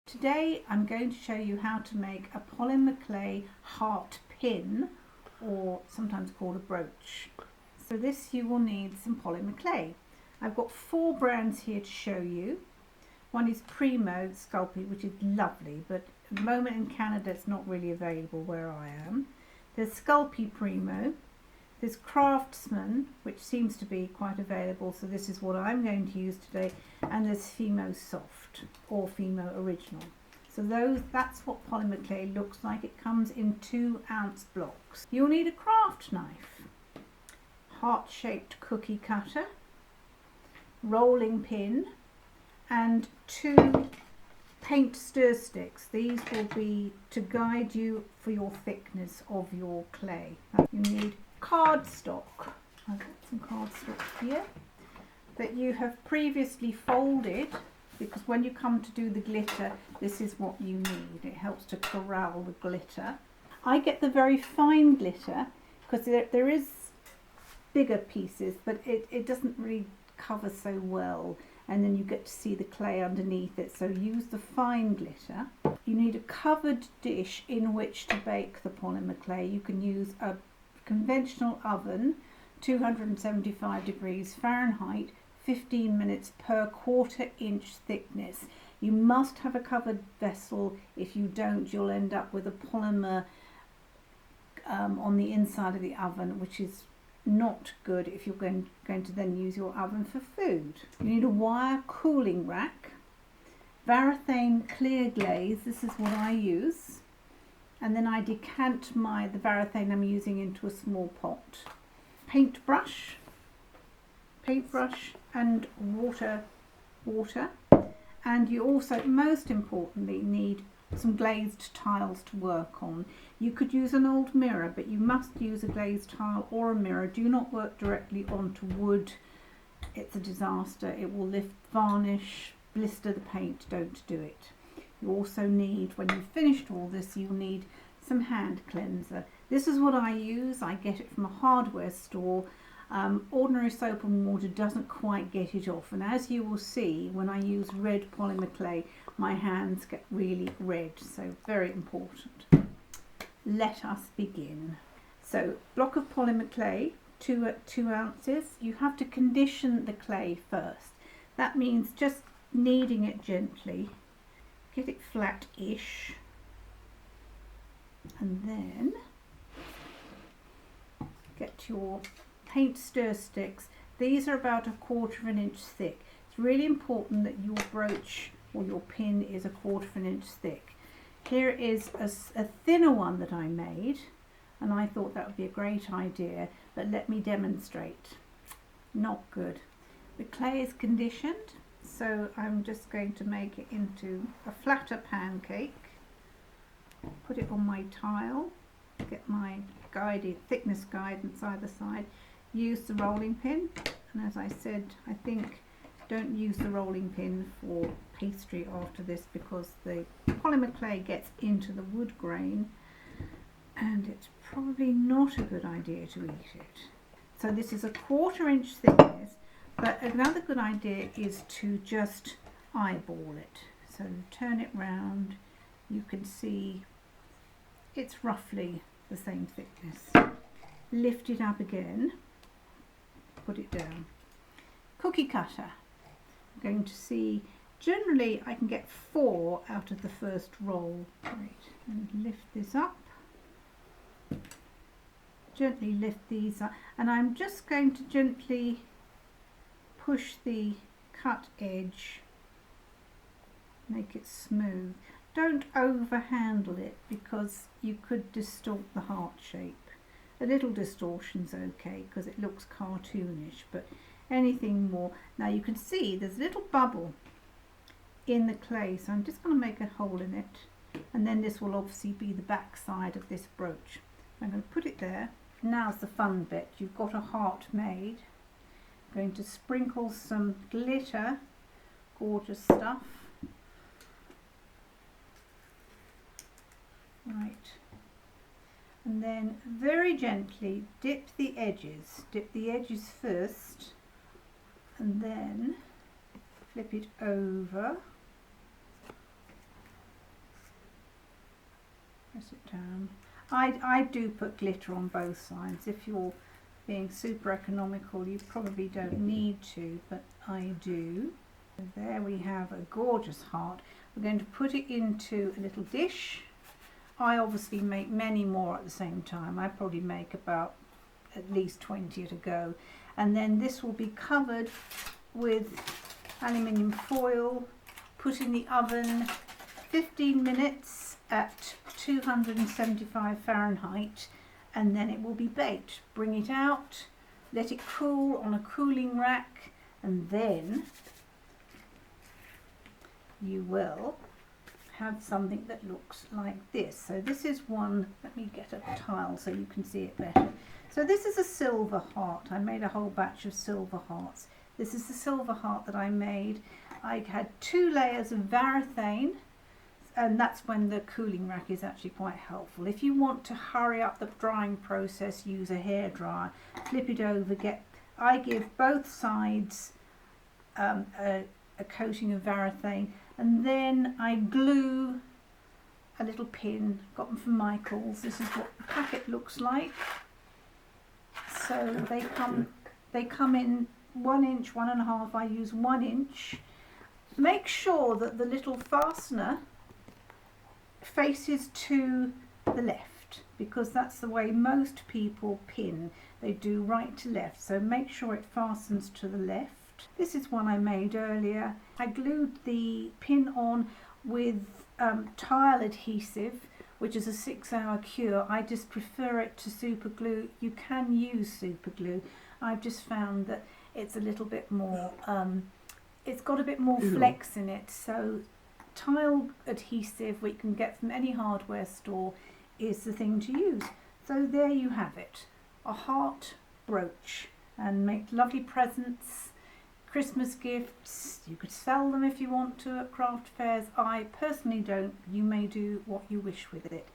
Today I'm going to show you how to make a polymer clay heart pin, or sometimes called a brooch. So this, you will need some polymer clay. I've got 4 brands here to show you. One is Primo Sculpey, which is lovely, but at the moment in Canada it's not really available where I am. There's Sculpey Primo. There's Craftsman, which seems to be quite available, so this is what I'm going to use today. And there's Fimo Soft or Fimo Original. So that's what polymer clay looks like. It comes in 2-ounce blocks. You'll need a craft knife, heart-shaped cookie cutter, rolling pin, and 2 paint stir sticks. These will be to guide you for your thickness of your clay. You need cardstock. I've got some cardstock here that you have previously folded, because when you come to do the glitter, this is what you need. It helps to corral the glitter. I get the very fine glitter because there is bigger pieces, but it doesn't really cover so well, and then you get to see the clay underneath it, so use the fine glitter. You need a covered dish in which to bake the polymer clay. You can use a conventional oven, 275 degrees Fahrenheit, 15 minutes per 1/4 inch thickness. You must have a covered vessel. If you don't, you'll end up with a polymer on the inside of the oven, which is not good if you're going to then use your oven for food. You need a wire cooling rack, varathane clear glaze. This is what I use. And then I decant the varathane I'm using into a small pot. Paintbrush and water. And you also, most importantly, need some glazed tiles to work on. You could use an old mirror, but you must use a glazed tile or a mirror. Do not work directly onto wood. It's a disaster. It will lift varnish, blister the paint. Don't do it. You also need, when you've finished all this, you'll need some hand cleanser. This is what I use. I get it from a hardware store. Ordinary soap and water doesn't quite get it off, and as you will see, when I use red polymer clay, my hands get really red, so very important. Let us begin. So, block of polymer clay, 2 ounces. You have to condition the clay first. That means just kneading it gently. Get it flat-ish, and then get your paint stir sticks. These are about 1/4 inch thick. It's really important that your brooch or your pin is 1/4 inch thick. Here is a thinner one that I made, and I thought that would be a great idea, but let me demonstrate. Not good. The clay is conditioned, so I'm just going to make it into a flatter pancake. Put it on my tile, get my thickness guidance either side. Use the rolling pin, and as I said, I think don't use the rolling pin for pastry after this, because the polymer clay gets into the wood grain and it's probably not a good idea to eat it. So this is 1/4 inch thickness, but another good idea is to just eyeball it. So turn it round, you can see it's roughly the same thickness. Lift it up again, put it down. Cookie cutter. I'm going to see, generally I can get 4 out of the first roll. Right, and lift this up. Gently lift these up, and I'm just going to gently push the cut edge, make it smooth. Don't overhandle it, because you could distort the heart shape. A little distortion's okay because it looks cartoonish, but anything more. Now you can see there's a little bubble in the clay, so I'm just going to make a hole in it, and then this will obviously be the back side of this brooch. I'm going to put it there. Now's the fun bit. You've got a heart made. I'm going to sprinkle some glitter, gorgeous stuff. Right. And then very gently dip the edges. Dip the edges first, and then flip it over press it down. I do put glitter on both sides. If you're being super economical, you probably don't need to, but I do. So there we have a gorgeous heart. We're going to put it into a little dish. I obviously make many more at the same time. I probably make about at least 20 at a go. And then this will be covered with aluminium foil, put in the oven 15 minutes at 275 Fahrenheit, and then it will be baked. Bring it out, let it cool on a cooling rack, and then you will have something that looks like this. So this is one, let me get a tile so you can see it better. So this is a silver heart. I made a whole batch of silver hearts. This is the silver heart that I made. I had 2 layers of varathane, and that's when the cooling rack is actually quite helpful. If you want to hurry up the drying process, use a hairdryer, flip it over, I give both sides a coating of varathane, and then I glue a little pin, got them from Michael's. This is what the packet looks like. So they come in 1 inch, 1.5. I use 1 inch. Make sure that the little fastener faces to the left, because that's the way most people pin. They do right to left, so make sure it fastens to the left. This is one I made earlier. I glued the pin on with tile adhesive, which is a 6-hour cure. I just prefer it to super glue. You can use super glue. I've just found that it's a little bit more, it's got a bit more flex in it. So tile adhesive, we can get from any hardware store, is the thing to use. So there you have it, a heart brooch, and make lovely presents, Christmas gifts. You could sell them if you want to at craft fairs. I personally don't. You may do what you wish with it.